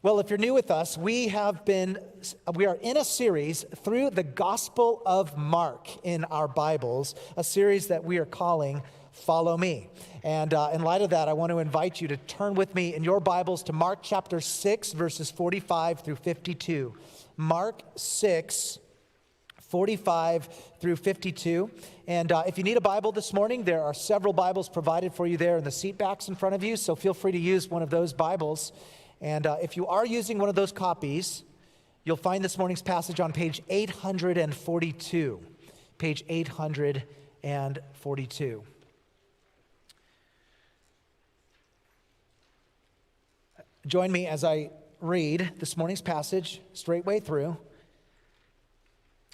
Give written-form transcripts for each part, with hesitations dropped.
Well, if you're new with us, we are in a series through the Gospel of Mark in our Bibles, a series that we are calling Follow Me. And in light of that, I want to invite you to turn with me in your Bibles to Mark chapter 6, verses 45 through 52. Mark 6, 45 through 52. And if you need a Bible this morning, there are several Bibles provided for you there in the seat backs in front of you, so feel free to use one of those Bibles. And if you are using one of those copies, you'll find this morning's passage on page 842. Page 842. Join me as I read this morning's passage straightway through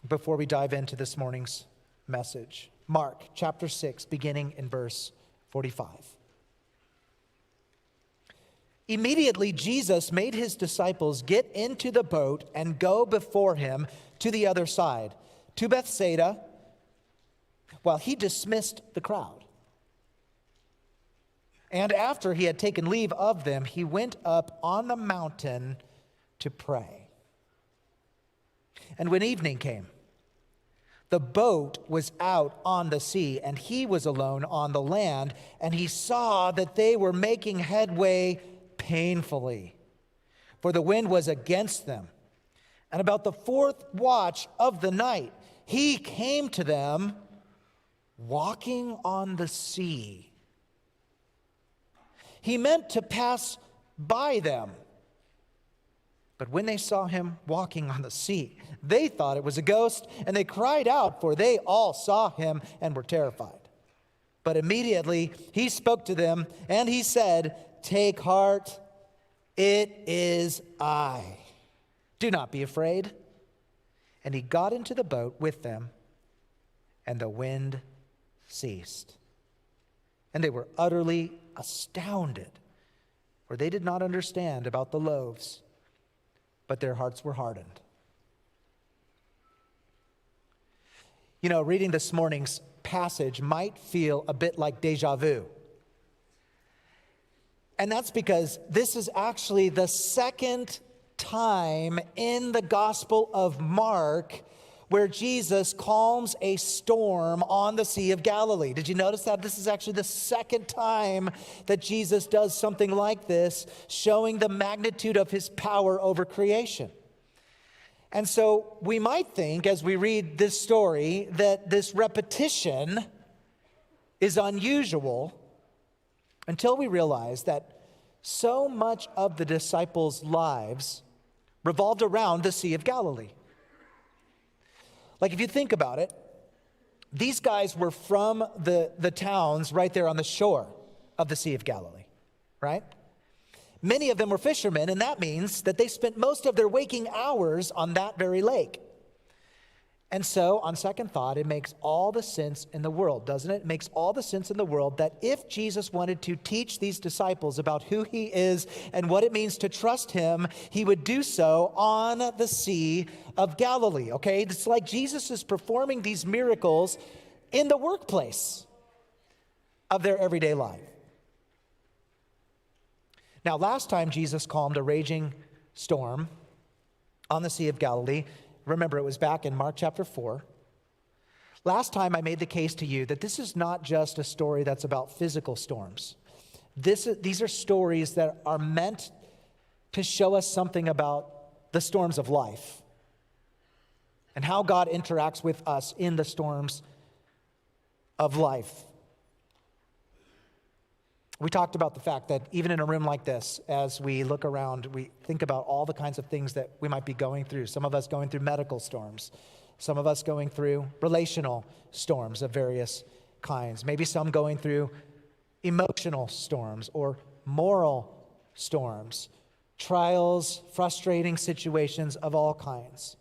before we dive into this morning's message. Mark chapter 6, beginning in verse 45. Immediately, Jesus made his disciples get into the boat and go before him to the other side, to Bethsaida, while he dismissed the crowd. And after he had taken leave of them, he went up on the mountain to pray. And when evening came, the boat was out on the sea, and he was alone on the land, and he saw that they were making headway painfully, for the wind was against them. And about the fourth watch of the night, he came to them walking on the sea. He meant to pass by them, but when they saw him walking on the sea, they thought it was a ghost, and they cried out, for they all saw him and were terrified. But immediately he spoke to them, and he said, "Take heart, it is I. Do not be afraid." And he got into the boat with them, and the wind ceased. And they were utterly astounded, for they did not understand about the loaves, but their hearts were hardened. You know, reading this morning's passage might feel a bit like deja vu. And that's because this is actually the second time in the Gospel of Mark where Jesus calms a storm on the Sea of Galilee. Did you notice that? This is actually the second time that Jesus does something like this, showing the magnitude of his power over creation. And so we might think, as we read this story, that this repetition is unusual, until we realize that so much of the disciples' lives revolved around the Sea of Galilee. Like, if you think about it, these guys were from the towns right there on the shore of the Sea of Galilee, right? Many of them were fishermen, and that means that they spent most of their waking hours on that very lake. And so, on second thought, it makes all the sense in the world, doesn't it? It makes all the sense in the world that if Jesus wanted to teach these disciples about who he is and what it means to trust him, he would do so on the Sea of Galilee, okay? It's like Jesus is performing these miracles in the workplace of their everyday life. Now, last time Jesus calmed a raging storm on the Sea of Galilee, remember, it was back in Mark chapter 4. Last time I made the case to you that this is not just a story that's about physical storms. These are stories that are meant to show us something about the storms of life and how God interacts with us in the storms of life. We talked about the fact that even in a room like this, as we look around, we think about all the kinds of things that we might be going through. Some of us going through medical storms. Some of us going through relational storms of various kinds. Maybe some going through emotional storms or moral storms. Trials, frustrating situations of all kinds.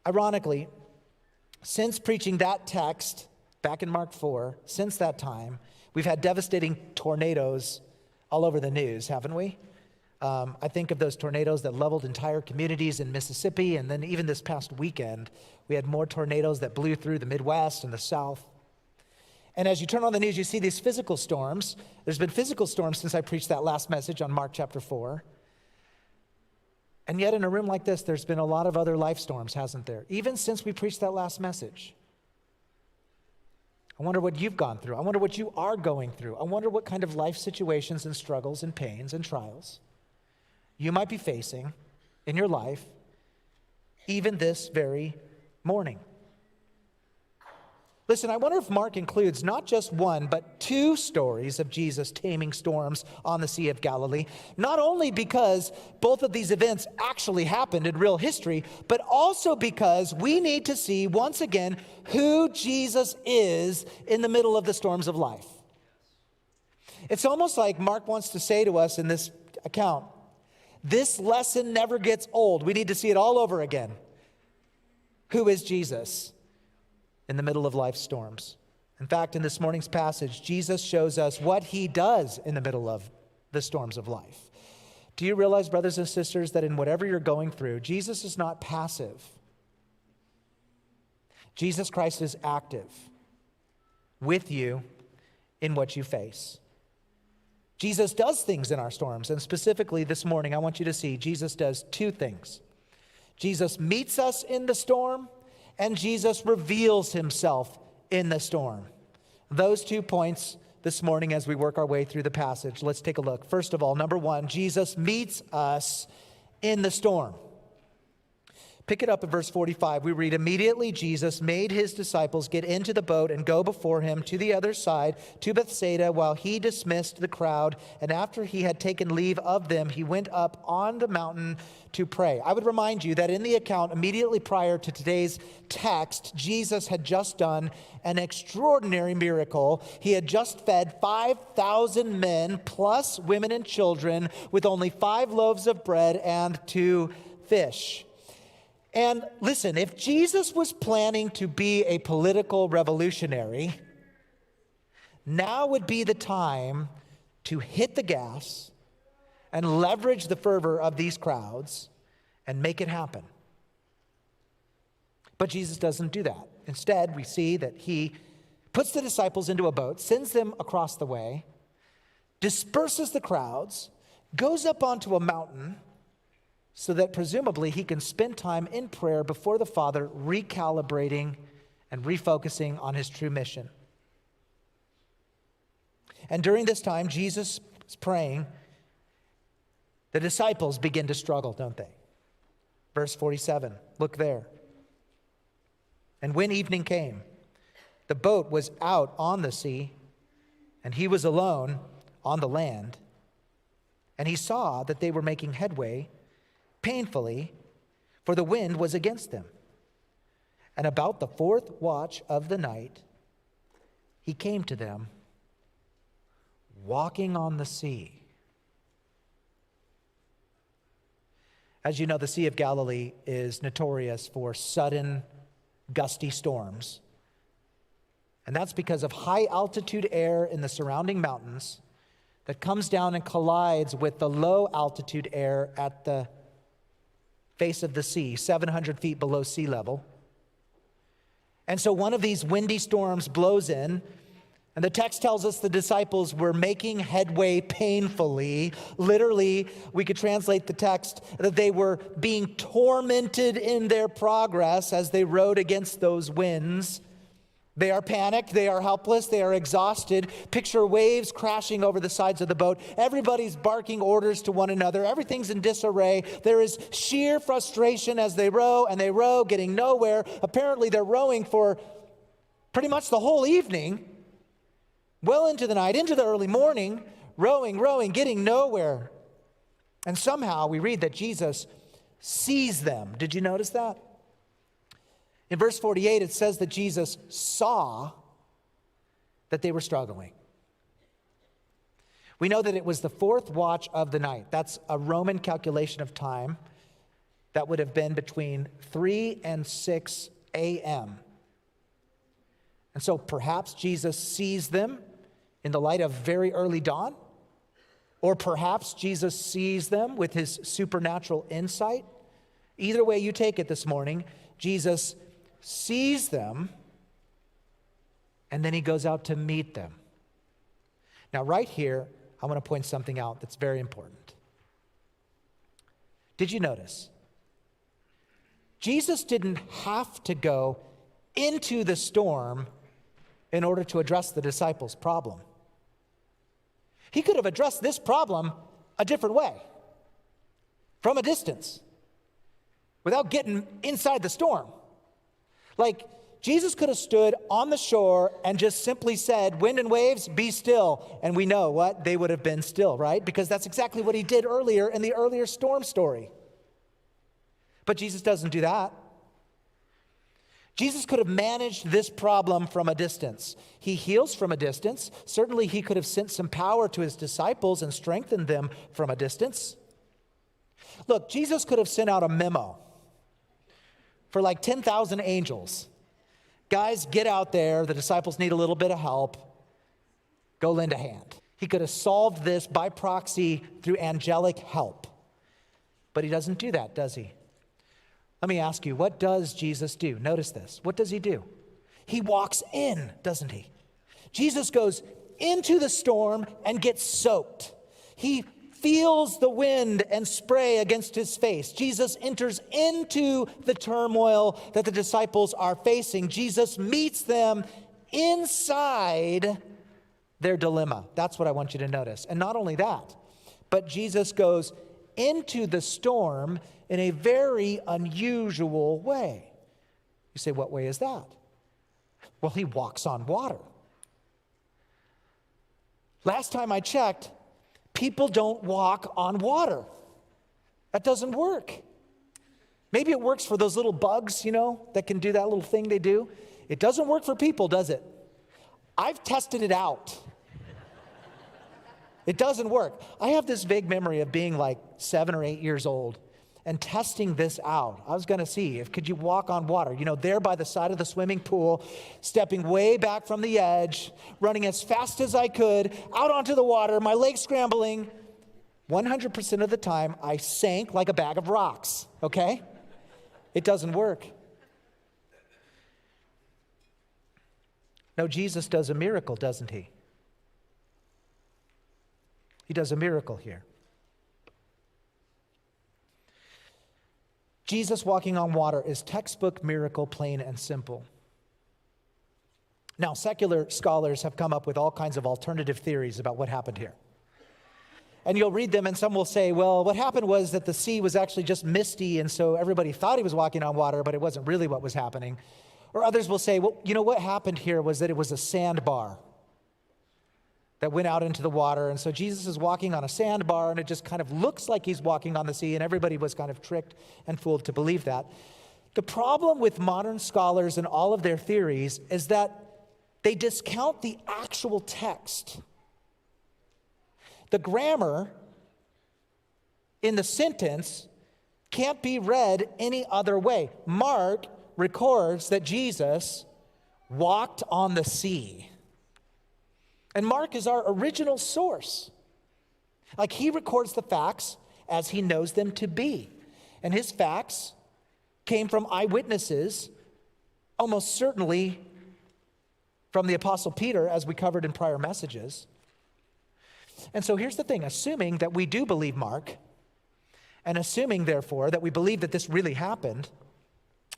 Ironically, since preaching that text back in Mark 4, since that time, we've had devastating tornadoes all over the news, haven't we? I think of those tornadoes that leveled entire communities in Mississippi, and then even this past weekend, we had more tornadoes that blew through the Midwest and the South. And as you turn on the news, you see these physical storms. There's been physical storms since I preached that last message on Mark chapter 4. And yet in a room like this, there's been a lot of other life storms, hasn't there? Even since we preached that last message. I wonder what you've gone through. I wonder what you are going through. I wonder what kind of life situations and struggles and pains and trials you might be facing in your life, even this very morning. Listen, I wonder if Mark includes not just one, but two stories of Jesus taming storms on the Sea of Galilee, not only because both of these events actually happened in real history, but also because we need to see once again who Jesus is in the middle of the storms of life. It's almost like Mark wants to say to us in this account, this lesson never gets old. We need to see it all over again. Who is Jesus in the middle of life's storms? In fact, in this morning's passage, Jesus shows us what he does in the middle of the storms of life. Do you realize, brothers and sisters, that in whatever you're going through, Jesus is not passive. Jesus Christ is active with you in what you face. Jesus does things in our storms, and specifically this morning, I want you to see Jesus does two things. Jesus meets us in the storm, and Jesus reveals himself in the storm. Those 2 points this morning as we work our way through the passage. Let's take a look. First of all, number one, Jesus meets us in the storm. Pick it up at verse 45. We read, immediately Jesus made his disciples get into the boat and go before him to the other side, to Bethsaida, while he dismissed the crowd. And after he had taken leave of them, he went up on the mountain to pray. I would remind you that in the account immediately prior to today's text, Jesus had just done an extraordinary miracle. He had just fed 5,000 men, plus women and children, with only 5 loaves of bread and 2 fish. And listen, if Jesus was planning to be a political revolutionary, now would be the time to hit the gas and leverage the fervor of these crowds and make it happen. But Jesus doesn't do that. Instead, we see that he puts the disciples into a boat, sends them across the way, disperses the crowds, goes up onto a mountain, so that presumably he can spend time in prayer before the Father, recalibrating and refocusing on his true mission. And during this time, Jesus is praying. The disciples begin to struggle, don't they? Verse 47, look there. And when evening came, the boat was out on the sea, and he was alone on the land. And he saw that they were making headway painfully, for the wind was against them. And about the 4th watch of the night, he came to them, walking on the sea. As you know, the Sea of Galilee is notorious for sudden, gusty storms. And that's because of high altitude air in the surrounding mountains that comes down and collides with the low altitude air at the face of the sea, 700 feet below sea level. And so one of these windy storms blows in, and the text tells us the disciples were making headway painfully. Literally, we could translate the text that they were being tormented in their progress as they rode against those winds. They are panicked, they are helpless, they are exhausted. Picture waves crashing over the sides of the boat. Everybody's barking orders to one another. Everything's in disarray. There is sheer frustration as they row, and they row, getting nowhere. Apparently, they're rowing for pretty much the whole evening, well into the night, into the early morning, rowing, getting nowhere. And somehow we read that Jesus sees them. Did you notice that? In verse 48, it says that Jesus saw that they were struggling. We know that it was the 4th watch of the night. That's a Roman calculation of time. That would have been between 3 and 6 a.m. And so perhaps Jesus sees them in the light of very early dawn, or perhaps Jesus sees them with his supernatural insight. Either way you take it this morning, Jesus sees them, and then he goes out to meet them. Now, right here, I want to point something out that's very important. Did you notice? Jesus didn't have to go into the storm in order to address the disciples' problem. He could have addressed this problem a different way, from a distance, without getting inside the storm. Like, Jesus could have stood on the shore and just simply said, wind and waves, be still. And we know what? They would have been still, right? Because that's exactly what he did earlier in the earlier storm story. But Jesus doesn't do that. Jesus could have managed this problem from a distance. He heals from a distance. Certainly he could have sent some power to his disciples and strengthened them from a distance. Look, Jesus could have sent out a memo for like 10,000 angels. Guys, get out there. The disciples need a little bit of help. Go lend a hand. He could have solved this by proxy through angelic help. But he doesn't do that, does he? Let me ask you, what does Jesus do? Notice this. What does he do? He walks in, doesn't he? Jesus goes into the storm and gets soaked. He feels the wind and spray against his face. Jesus enters into the turmoil that the disciples are facing. Jesus meets them inside their dilemma. That's what I want you to notice. And not only that, but Jesus goes into the storm in a very unusual way. You say, what way is that? Well, he walks on water. Last time I checked, people don't walk on water. That doesn't work. Maybe it works for those little bugs, that can do that little thing they do. It doesn't work for people, does it? I've tested it out. It doesn't work. I have this vague memory of being like 7 or 8 years old and testing this out. I was going to see could you walk on water, there by the side of the swimming pool, stepping way back from the edge, running as fast as I could, out onto the water, my legs scrambling. 100% of the time, I sank like a bag of rocks, okay? It doesn't work. No, Jesus does a miracle, doesn't he? He does a miracle here. Jesus walking on water is textbook miracle, plain and simple. Now, secular scholars have come up with all kinds of alternative theories about what happened here. And you'll read them and some will say, well, what happened was that the sea was actually just misty and so everybody thought he was walking on water, but it wasn't really what was happening. Or others will say, well, what happened here was that it was a sandbar that went out into the water. And so Jesus is walking on a sandbar and it just kind of looks like he's walking on the sea and everybody was kind of tricked and fooled to believe that. The problem with modern scholars and all of their theories is that they discount the actual text. The grammar in the sentence can't be read any other way. Mark records that Jesus walked on the sea. And Mark is our original source. Like he records the facts as he knows them to be. And his facts came from eyewitnesses, almost certainly from the Apostle Peter, as we covered in prior messages. And so here's the thing, assuming that we do believe Mark, and assuming, therefore, that we believe that this really happened,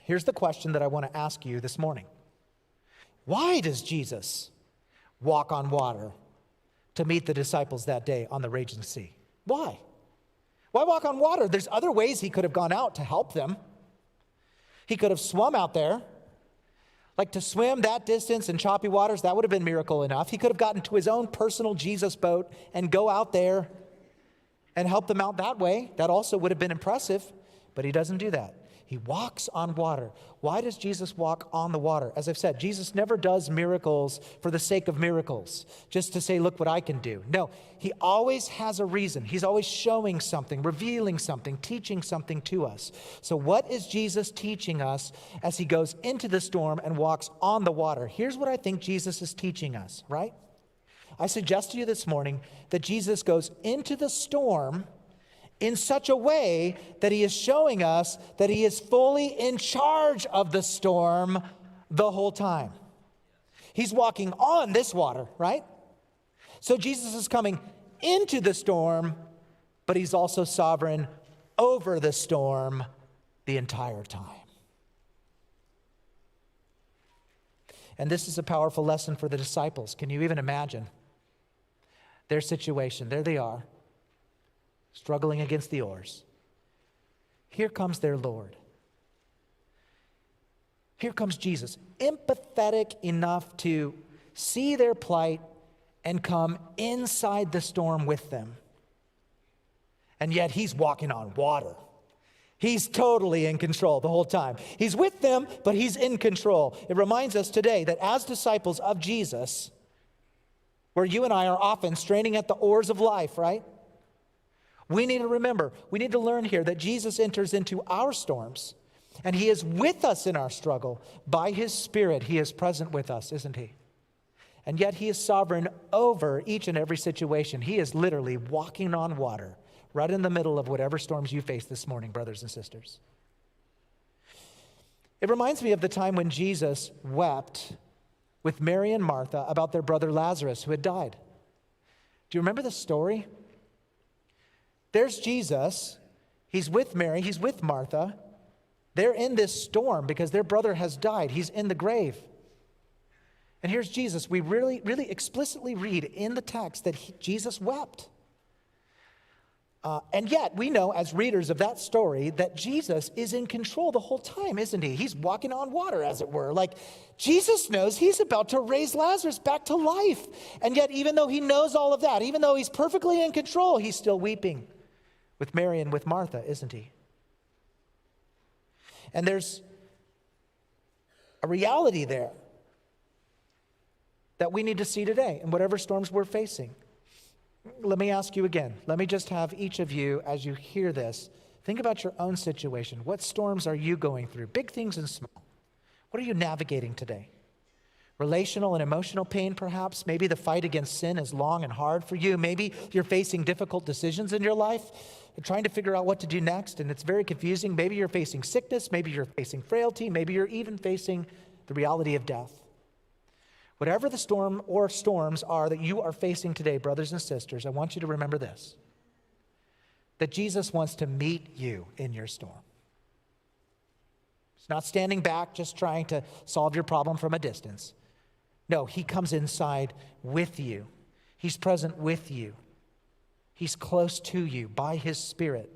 here's the question that I want to ask you this morning. Why does Jesus walk on water to meet the disciples that day on the raging sea? Why? Why walk on water? There's other ways he could have gone out to help them. He could have swum out there. Like to swim that distance in choppy waters, that would have been miracle enough. He could have gotten to his own personal Jesus boat and go out there and help them out that way. That also would have been impressive, but he doesn't do that. He walks on water. Why does Jesus walk on the water? As I've said, Jesus never does miracles for the sake of miracles, just to say, look what I can do. No, he always has a reason. He's always showing something, revealing something, teaching something to us. So what is Jesus teaching us as he goes into the storm and walks on the water? Here's what I think Jesus is teaching us, right? I suggest to you this morning that Jesus goes into the storm in such a way that he is showing us that he is fully in charge of the storm the whole time. He's walking on this water, right? So Jesus is coming into the storm, but he's also sovereign over the storm the entire time. And this is a powerful lesson for the disciples. Can you even imagine their situation? There they are, struggling against the oars. Here comes their Lord. Here comes Jesus, empathetic enough to see their plight and come inside the storm with them. And yet he's walking on water. He's totally in control the whole time. He's with them, but he's in control. It reminds us today that as disciples of Jesus, where you and I are often straining at the oars of life, right? We need to remember, we need to learn here that Jesus enters into our storms, and he is with us in our struggle. By his Spirit, he is present with us, isn't he? And yet he is sovereign over each and every situation. He is literally walking on water right in the middle of whatever storms you face this morning, brothers and sisters. It reminds me of the time when Jesus wept with Mary and Martha about their brother Lazarus who had died. Do you remember the story? There's Jesus. He's with Mary. He's with Martha. They're in this storm because their brother has died. He's in the grave. And here's Jesus. We really, really explicitly read in the text that Jesus wept. And yet we know as readers of that story that Jesus is in control the whole time, isn't he? He's walking on water, as it were. Like Jesus knows he's about to raise Lazarus back to life. And yet even though he knows all of that, even though he's perfectly in control, he's still weeping with Mary and with Martha, isn't he? And there's a reality there that we need to see today in whatever storms we're facing. Let me ask you again. Let me just have each of you, as you hear this, think about your own situation. What storms are you going through? Big things and small. What are you navigating today? Relational and emotional pain, perhaps. Maybe the fight against sin is long and hard for you. Maybe you're facing difficult decisions in your life. You're trying to figure out what to do next, and it's very confusing. Maybe you're facing sickness. Maybe you're facing frailty. Maybe you're even facing the reality of death. Whatever the storm or storms are that you are facing today, brothers and sisters, I want you to remember this, that Jesus wants to meet you in your storm. He's not standing back just trying to solve your problem from a distance. No, he comes inside with you. He's present with you. He's close to you by his Spirit.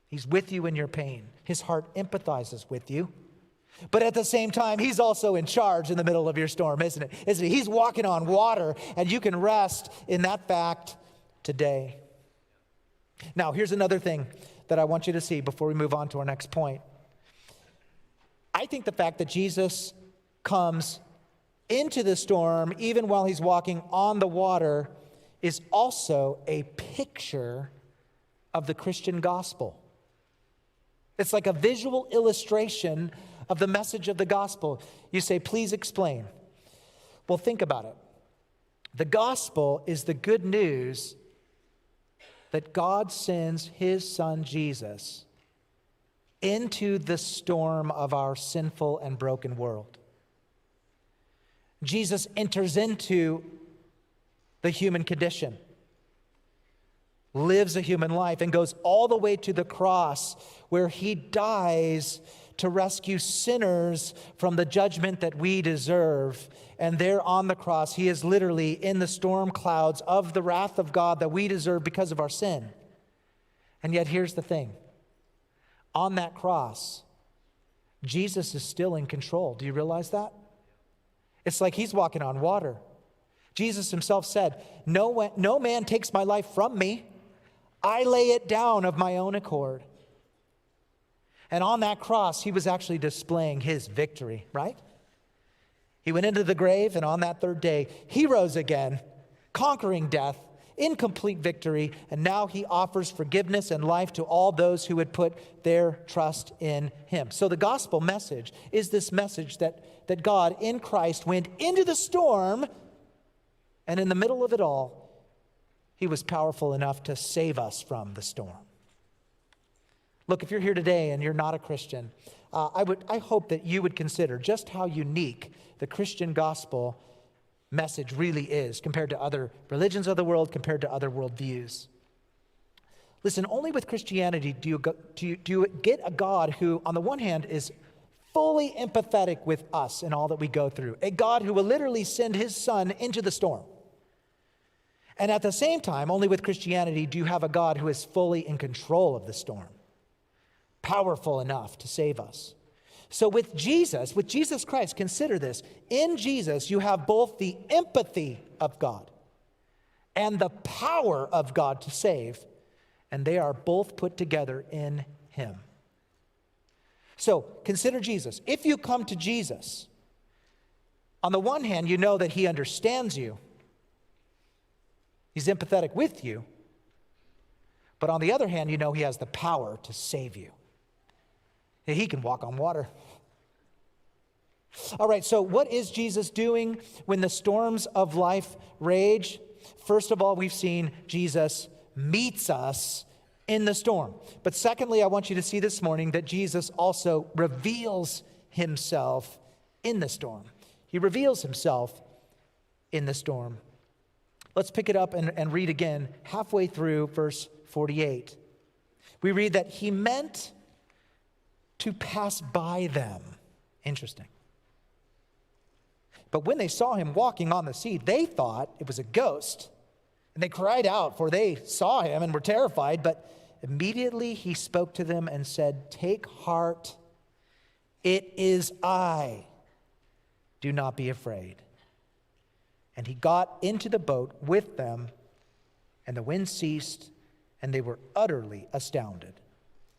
He's with you in your pain. His heart empathizes with you. But at the same time, he's also in charge in the middle of your storm, isn't it? Isn't he? He's walking on water, and you can rest in that fact today. Now, here's another thing that I want you to see before we move on to our next point. I think the fact that Jesus comes into the storm, even while he's walking on the water, is also a picture of the Christian gospel. It's like a visual illustration of the message of the gospel. You say, please explain. Well, think about it. The gospel is the good news that God sends his son Jesus into the storm of our sinful and broken world. Jesus enters into the human condition, lives a human life, and goes all the way to the cross where he dies to rescue sinners from the judgment that we deserve. And there on the cross, he is literally in the storm clouds of the wrath of God that we deserve because of our sin. And yet here's the thing. On that cross, Jesus is still in control. Do you realize that? It's like he's walking on water. Jesus himself said, no man takes my life from me. I lay it down of my own accord. And on that cross, he was actually displaying his victory, right? He went into the grave, and on that third day, he rose again, conquering death, in complete victory, and now he offers forgiveness and life to all those who would put their trust in him. So the gospel message is this message that God in Christ went into the storm, and in the middle of it all, he was powerful enough to save us from the storm. Look, if you're here today and you're not a Christian, I hope that you would consider just how unique the Christian gospel message really is compared to other religions of the world, compared to other worldviews. Listen, only with Christianity do you get a God who, on the one hand, is fully empathetic with us and all that we go through. A God who will literally send his son into the storm. And at the same time, only with Christianity do you have a God who is fully in control of the storm, powerful enough to save us. So with Jesus Christ, consider this. In Jesus, you have both the empathy of God and the power of God to save, and they are both put together in him. So consider Jesus. If you come to Jesus, on the one hand, you know that he understands you. He's empathetic with you. But on the other hand, you know he has the power to save you. He can walk on water. All right, so what is Jesus doing when the storms of life rage? First of all, we've seen Jesus meets us in the storm. But secondly, I want you to see this morning that Jesus also reveals himself in the storm. He reveals himself in the storm. Let's pick it up and read again halfway through verse 48. We read that he meant to pass by them. Interesting. But when they saw him walking on the sea, they thought it was a ghost. And they cried out, for they saw him and were terrified. But immediately he spoke to them and said, "Take heart, it is I. Do not be afraid." And he got into the boat with them, and the wind ceased, and they were utterly astounded.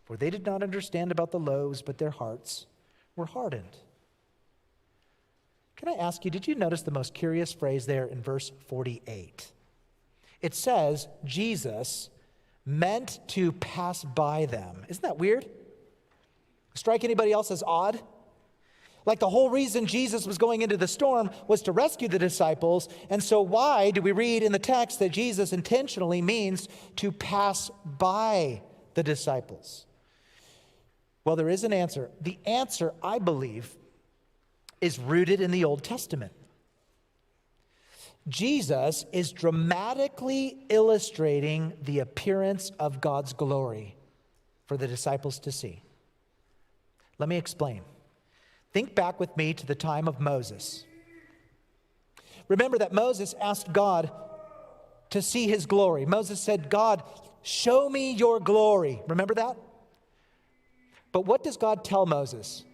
For they did not understand about the loaves, but their hearts were hardened. Can I ask you, did you notice the most curious phrase there in verse 48? It says, Jesus meant to pass by them. Isn't that weird? Strike anybody else as odd? Like the whole reason Jesus was going into the storm was to rescue the disciples. And so why do we read in the text that Jesus intentionally means to pass by the disciples? Well, there is an answer. The answer, I believe, is rooted in the Old Testament. Jesus is dramatically illustrating the appearance of God's glory for the disciples to see. Let me explain. Think back with me to the time of Moses. Remember that Moses asked God to see his glory. Moses said, "God, show me your glory." Remember that? But what does God tell Moses?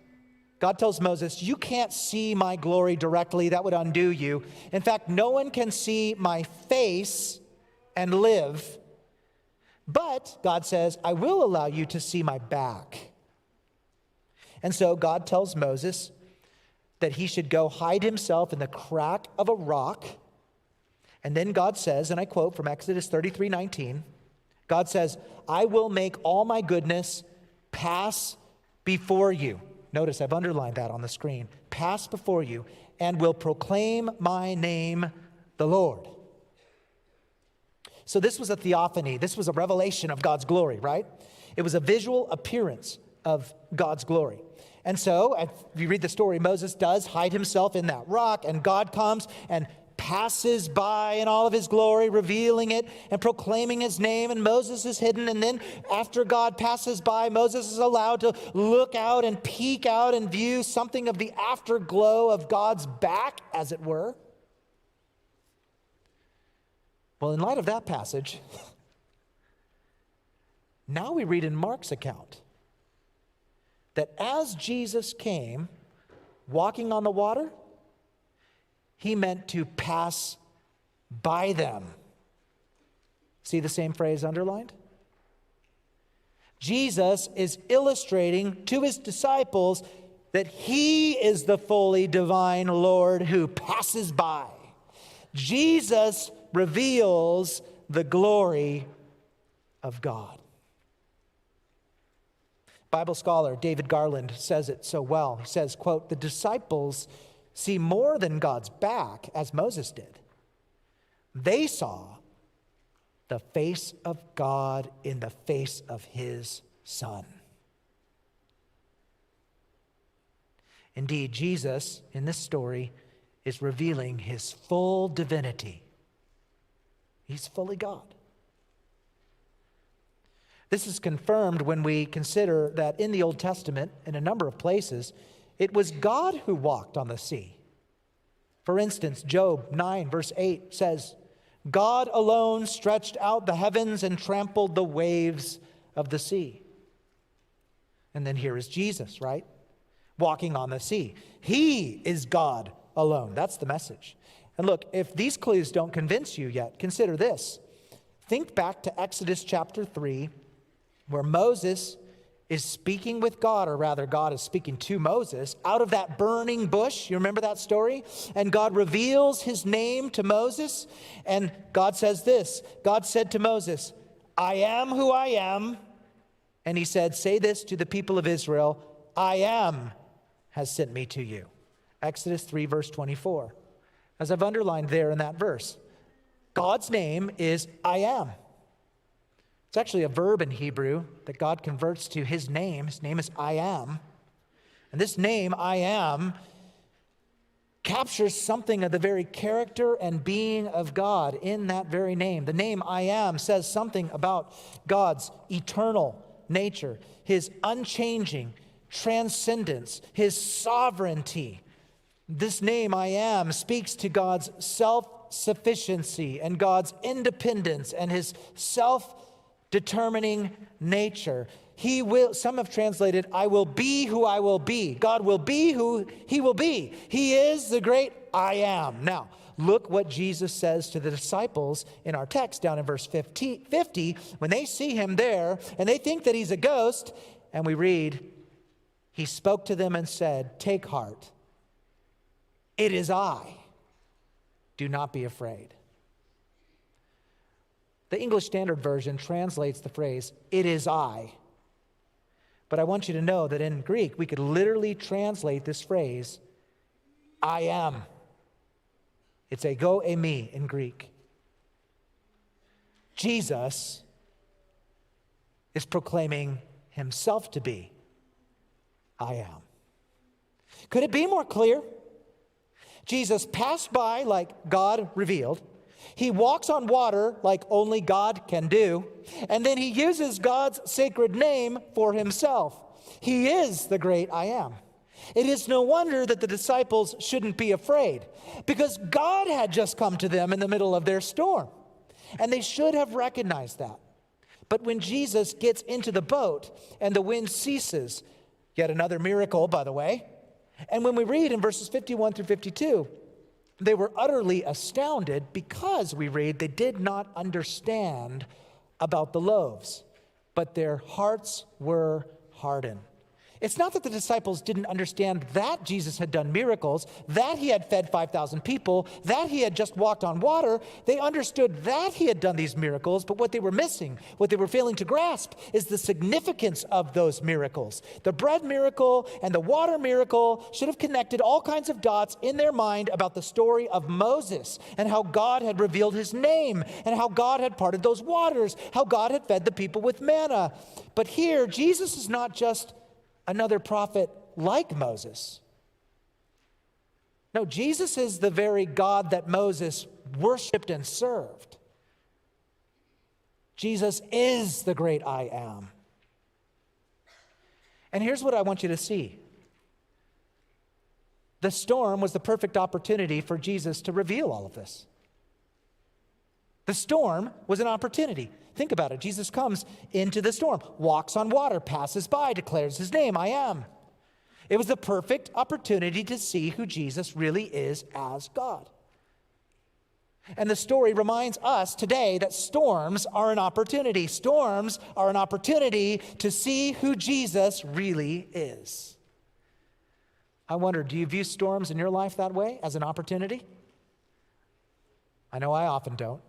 God tells Moses, "You can't see my glory directly. That would undo you. In fact, no one can see my face and live. But," God says, "I will allow you to see my back." And so God tells Moses that he should go hide himself in the crack of a rock. And then God says, and I quote from Exodus 33:19, God says, "I will make all my goodness pass before you." Notice I've underlined that on the screen. "Pass before you, and will proclaim my name, the Lord." So this was a theophany. This was a revelation of God's glory, right? It was a visual appearance of God's glory. And so, if you read the story, Moses does hide himself in that rock, and God comes and passes by in all of his glory, revealing it and proclaiming his name, and Moses is hidden. And then after God passes by, Moses is allowed to look out and peek out and view something of the afterglow of God's back, as it were. Well, in light of that passage, now we read in Mark's account that as Jesus came walking on the water, he meant to pass by them. See the same phrase underlined? Jesus is illustrating to his disciples that he is the fully divine Lord who passes by. Jesus reveals the glory of God. Bible scholar David Garland says it so well. He says, quote, "The disciples see more than God's back, as Moses did. They saw the face of God in the face of his Son." Indeed, Jesus, in this story, is revealing his full divinity. He's fully God. This is confirmed when we consider that in the Old Testament, in a number of places, it was God who walked on the sea. For instance, Job 9, verse 8 says, God alone stretched out the heavens and trampled the waves of the sea. And then here is Jesus, right? Walking on the sea. He is God alone. That's the message. And look, if these clues don't convince you yet, consider this. Think back to Exodus chapter 3, where Moses is speaking with God, or rather God is speaking to Moses out of that burning bush. You remember that story? And God reveals his name to Moses, and God says this. God said to Moses, I am who I am. And he said, say this to the people of Israel, I am has sent me to you. Exodus 3, verse 24. As I've underlined there in that verse, God's name is I am. It's actually a verb in Hebrew that God converts to his name. His name is I am. And this name, I am, captures something of the very character and being of God in that very name. The name I am says something about God's eternal nature, his unchanging transcendence, his sovereignty. This name I am speaks to God's self-sufficiency and God's independence and his self-determining nature. He will, some have translated, I will be who I will be. God will be who he will be. He is the great I am. Now, look what Jesus says to the disciples in our text down in verse 50, when they see him there and they think that he's a ghost. And we read, he spoke to them and said, take heart. It is I. Do not be afraid. The English Standard Version translates the phrase, it is I. But I want you to know that in Greek, we could literally translate this phrase, I am. It's ego eimi in Greek. Jesus is proclaiming himself to be, I am. Could it be more clear? Jesus passed by like God revealed. He walks on water like only God can do. And then he uses God's sacred name for himself. He is the great I am. It is no wonder that the disciples shouldn't be afraid, because God had just come to them in the middle of their storm. And they should have recognized that. But when Jesus gets into the boat and the wind ceases, yet another miracle, by the way, and when we read in verses 51 through 52, they were utterly astounded because we read they did not understand about the loaves, but their hearts were hardened. It's not that the disciples didn't understand that Jesus had done miracles, that he had fed 5,000 people, that he had just walked on water. They understood that he had done these miracles, but what they were missing, what they were failing to grasp, is the significance of those miracles. The bread miracle and the water miracle should have connected all kinds of dots in their mind about the story of Moses and how God had revealed his name and how God had parted those waters, how God had fed the people with manna. But here, Jesus is not just another prophet like Moses. No, Jesus is the very God that Moses worshiped and served. Jesus is the great I am. And here's what I want you to see. The storm was the perfect opportunity for Jesus to reveal all of this. The storm was an opportunity. Think about it. Jesus comes into the storm, walks on water, passes by, declares his name, I am. It was the perfect opportunity to see who Jesus really is as God. And the story reminds us today that storms are an opportunity. Storms are an opportunity to see who Jesus really is. I wonder, do you view storms in your life that way, as an opportunity? I know I often don't.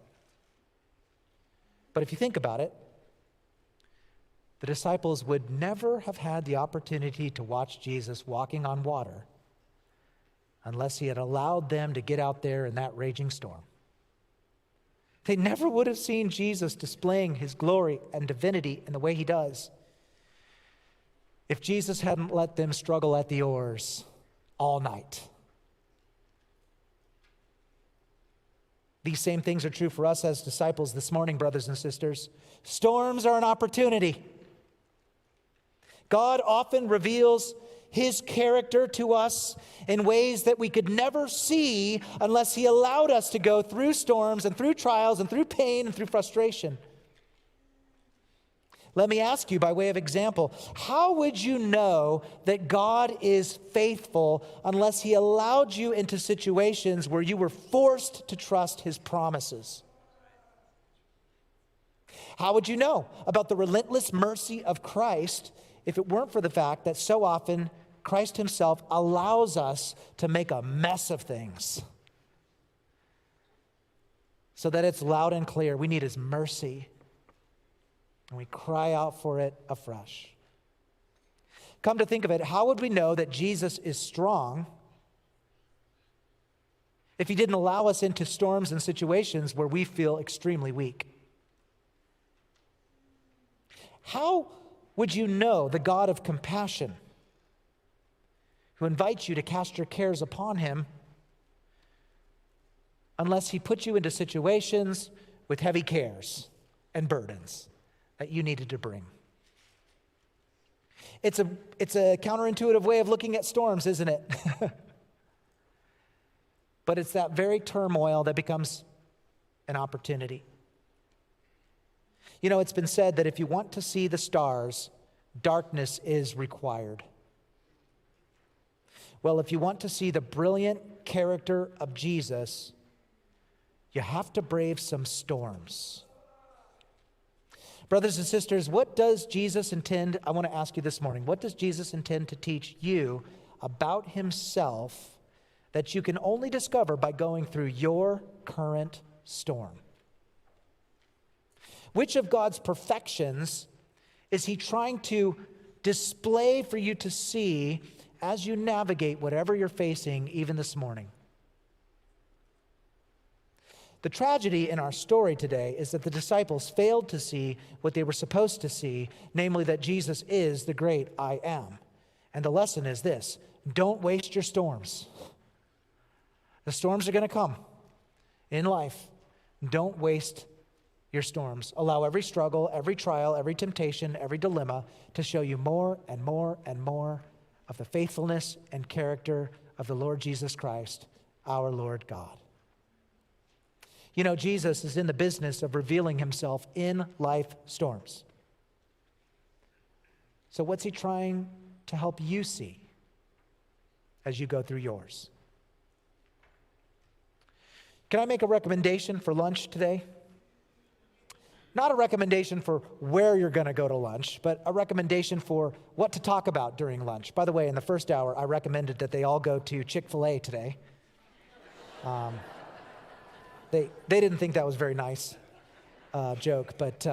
But if you think about it, the disciples would never have had the opportunity to watch Jesus walking on water unless he had allowed them to get out there in that raging storm. They never would have seen Jesus displaying his glory and divinity in the way he does if Jesus hadn't let them struggle at the oars all night. These same things are true for us as disciples this morning, brothers and sisters. Storms are an opportunity. God often reveals his character to us in ways that we could never see unless he allowed us to go through storms and through trials and through pain and through frustration. Let me ask you by way of example, how would you know that God is faithful unless he allowed you into situations where you were forced to trust his promises? How would you know about the relentless mercy of Christ if it weren't for the fact that so often Christ himself allows us to make a mess of things so that it's loud and clear? We need his mercy, and we cry out for it afresh. Come to think of it, how would we know that Jesus is strong if he didn't allow us into storms and situations where we feel extremely weak? How would you know the God of compassion, who invites you to cast your cares upon him, unless he put you into situations with heavy cares and burdens that you needed to bring? It's a counterintuitive way of looking at storms, isn't it? But it's that very turmoil that becomes an opportunity. You know, it's been said that if you want to see the stars, darkness is required. Well, if you want to see the brilliant character of Jesus, you have to brave some storms. Brothers and sisters, what does Jesus intend? I want to ask you this morning, what does Jesus intend to teach you about himself that you can only discover by going through your current storm? Which of God's perfections is he trying to display for you to see as you navigate whatever you're facing even this morning? The tragedy in our story today is that the disciples failed to see what they were supposed to see, namely that Jesus is the great I am. And the lesson is this: don't waste your storms. The storms are going to come in life. Don't waste your storms. Allow every struggle, every trial, every temptation, every dilemma to show you more and more and more of the faithfulness and character of the Lord Jesus Christ, our Lord God. You know, Jesus is in the business of revealing himself in life storms. So what's he trying to help you see as you go through yours? Can I make a recommendation for lunch today? Not a recommendation for where you're going to go to lunch, but a recommendation for what to talk about during lunch. By the way, in the first hour, I recommended that they all go to Chick-fil-A today. They didn't think that was a very nice joke, but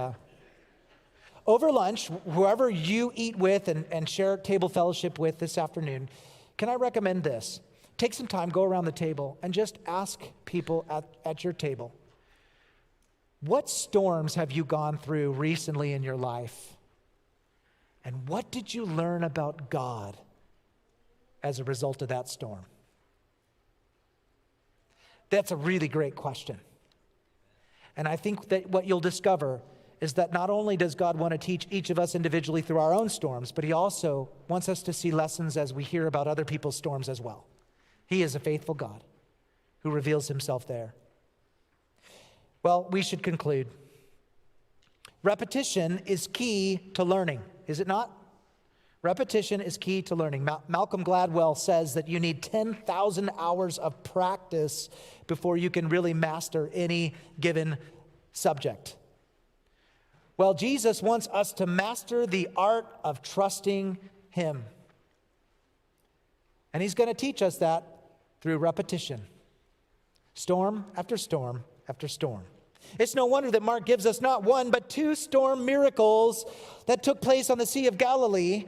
over lunch, whoever you eat with and share table fellowship with this afternoon, can I recommend this? Take some time, go around the table, and just ask people at your table, what storms have you gone through recently in your life? And what did you learn about God as a result of that storm? That's a really great question. And I think that what you'll discover is that not only does God want to teach each of us individually through our own storms, but he also wants us to see lessons as we hear about other people's storms as well. He is a faithful God who reveals himself there. Well, we should conclude. Repetition is key to learning, is it not? Repetition is key to learning. Malcolm Gladwell says that you need 10,000 hours of practice before you can really master any given subject. Well, Jesus wants us to master the art of trusting him. And he's going to teach us that through repetition. Storm after storm after storm. It's no wonder that Mark gives us not one, but two storm miracles that took place on the Sea of Galilee.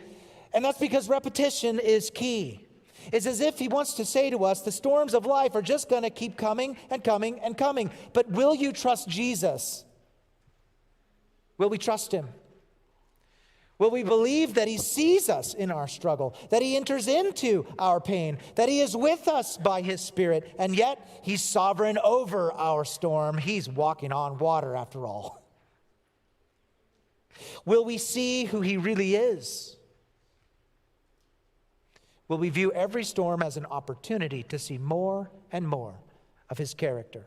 And that's because repetition is key. It's as if he wants to say to us, the storms of life are just going to keep coming and coming and coming. But will you trust Jesus? Will we trust him? Will we believe that he sees us in our struggle, that he enters into our pain, that he is with us by his Spirit, and yet he's sovereign over our storm? He's walking on water after all. Will we see who he really is? Will we view every storm as an opportunity to see more and more of his character?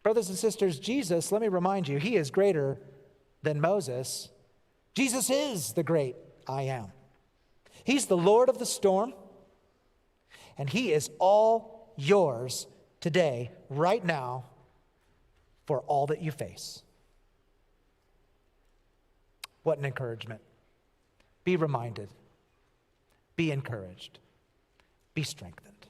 Brothers and sisters, Jesus, let me remind you, he is greater than Moses. Jesus is the great I am. He's the Lord of the storm, and he is all yours today, right now, for all that you face. What an encouragement. Be reminded. Be encouraged. Be strengthened.